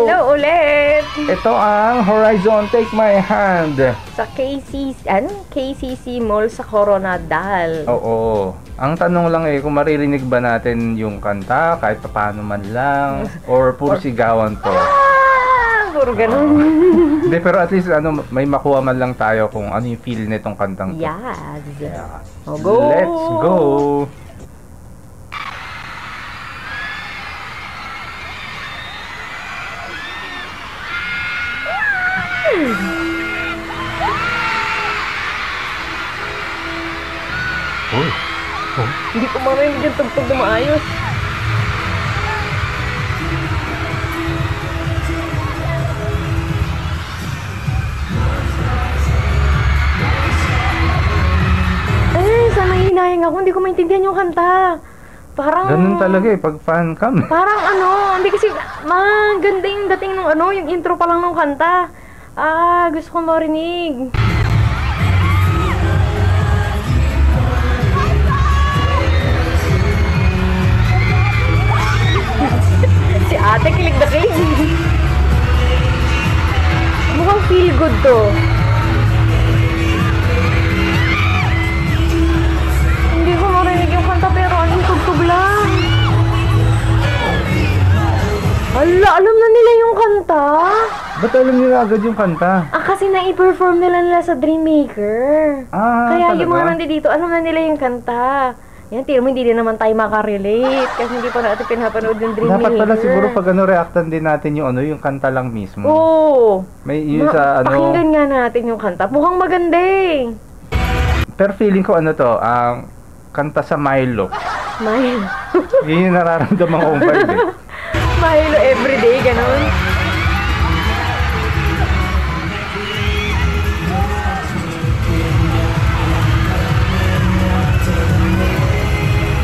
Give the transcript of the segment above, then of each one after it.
Hello ulit! Ito ang Horizon Take My Hand. Sa KCC Mall sa Coronadal. Oo. Ang tanong lang kung maririnig ba natin yung kanta kahit paano man lang or puro sigawan to. Puro ganun. Hindi, pero at least may makuha man lang tayo kung ano yung feel nitong kantang to. Yes. Yeah. Oh, go! Let's go! Uy. Oh. Hindi ko marinig yung tugtog na maayos. Sana hinayang ako. Hindi ko maintindihan yung kanta. Parang... Ganun talaga pag fan cam. Parang hindi kasi maganda yung dating nung yung intro pa lang nung kanta. Gusto ko marinig. Si ate kilig na kilig. Mukhang feel good to. Hindi ko marinig yung kanta pero anong tugtog lang. Hala, alam na nila yung kanta. Ba't alam nila agad yung kanta? Kasi na-i-perform nila sa Dreammaker. Kaya talaga? yung mga nandito, alam na nila yung kanta. Yan, tira mo, hindi din naman tayo makarelate. Kasi hindi pa natin pinapanood yung Dreammaker. Dapat pala siguro pag reactan din natin yung yung kanta lang mismo. Oo. May yun sa Pakinggan nga natin yung kanta. Mukhang maganda eh. Pero feeling ko ang kanta sa Milo. Milo. Yun yung nararamdaman kong vibe Milo everyday, ganun.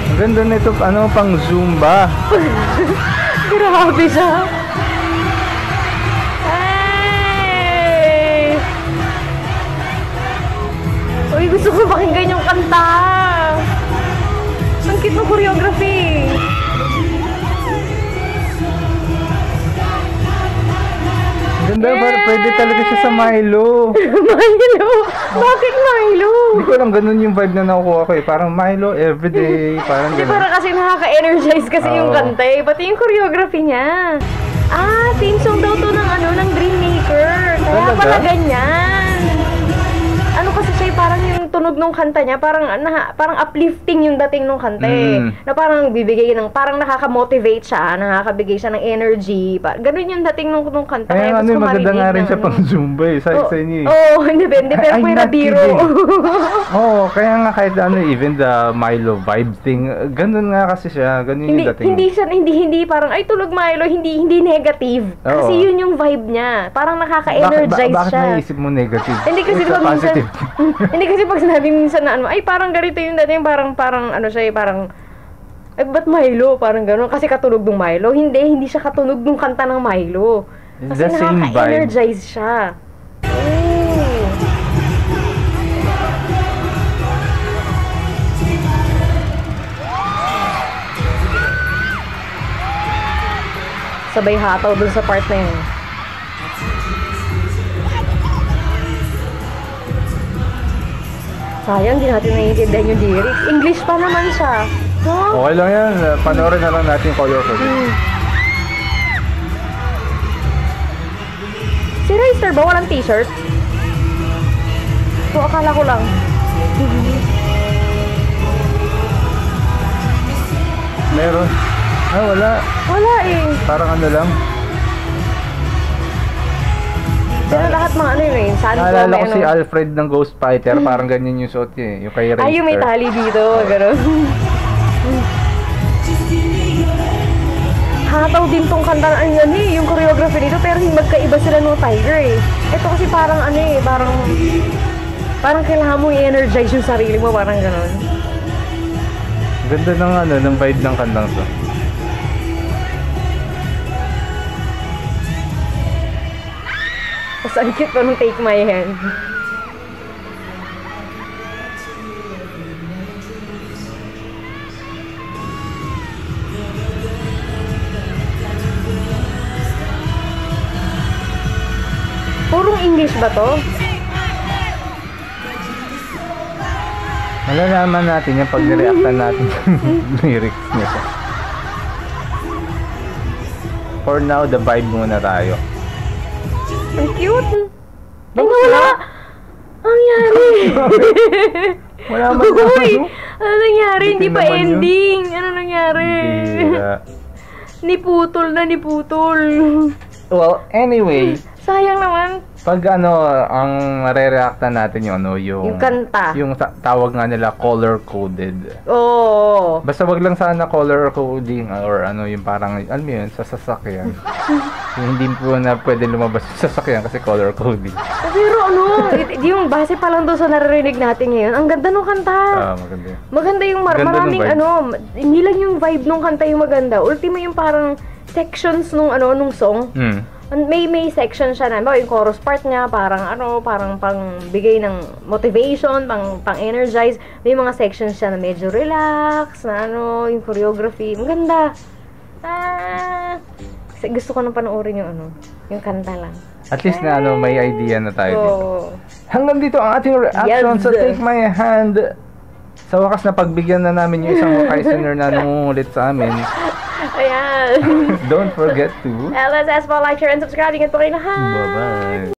Ang ganda nito, pang Zumba. Grabe siya. Hey! Uy, gusto ko pakinggan yung kanta. Ang cute ng choreography. Ganda, pwede talaga siya sa Milo. Milo? Bakit Milo? Hindi ko lang ganun yung vibe na nakukuha ko Parang Milo everyday, parang Hindi, ganun. parang kasi nakaka-energize kasi yung kanta Pati yung choreography niya. Theme song daw to ng Dreammaker. Kaya Talaga? pala ganyan. Kasi siya parang yung tunog ng kanta niya, parang uplifting yung dating ng kanta Na parang bibigay parang nakaka-motivate siya, nakakabigay siya ng energy. Ganun yung dating ng kanta. Kaya maganda nga rin siya pang Zumba sa inyo Hindi, pero pwede biro. Kaya nga kahit even the Milo vibe thing, ganun nga kasi siya, ganun yung dating. Hindi parang, tulog Milo, hindi negative. Kasi yun yung vibe niya. Parang nakaka-energize siya. Bakit naisip mo negative? Hindi kasi positive. Hindi kasi pag sinabing minsan na parang ganito yung dating, parang parang ba't Milo? Parang gano'n. Kasi katunog ng Milo. Hindi siya katunog ng kanta ng Milo. Kasi nakaka-energize siya. Sabay hataw dun sa part na yun. Sayang, hindi natin naiintindihan yung lyrics. English pa naman siya. Okay lang yan. Panoorin na lang natin yung choreography. Si Racer ba? Walang t-shirt? Akala ko lang. Meron. Wala. Wala Parang lang. Pero lahat mga yun Naalala ko si Alfred ng Ghost Fighter, parang ganyan yung suot niya yung kay Racer. Yung may tali dito, gano'n. Hataw din tong kanta na yung choreography dito, pero magkaiba sila no Tiger Ito kasi parang parang kailangan mo i-energize yung sarili mo, parang gano'n. Ganda ng vibe ng kantang to. Tapos ang cute pa nung Take My Hand. Purong English ba to? Malalaman natin yan pag nireactan natin yung lyrics niya. For now, the vibe muna tayo. Ang cute. Ay, wala! Ang nangyari? Wala man Uy! Ano nangyari? Hindi pa naman yun. ending. Ano nangyari? Bira. Niputol na niputol. Well, anyway, Sayang naman. pag ang re-reactan natin yung kanta. Yung tawag nga nila color-coded. Oo. Basta wag lang sana color coding or yung parang, alam mo yun, sa sasakyan. Yung hindi po na pwede lumabas sa sasakyan kasi color coding. Pero yung base pa lang doon sa naririnig natin ngayon, ang ganda nung kanta. Maganda yun. Maganda yung Ganda maraming nung hindi lang yung vibe nung kanta yung maganda. Ultimo yung parang sections nung nung song. May section siya na, yung chorus part niya, parang bigay ng motivation, pang energize. May mga sections siya na medyo relax, na yung choreography. Maganda. Kasi gusto ko nang panoorin yung kanta lang. At least na may idea na tayo dito. Hanggang dito ang ating reaction sa Take My Hand. Sa wakas na pagbigyan na namin yung isang listener na nangungulit sa amin. Ayan. Don't forget to LSS po, like, share, and subscribe. Ingat po kayo lahat. Bye-bye.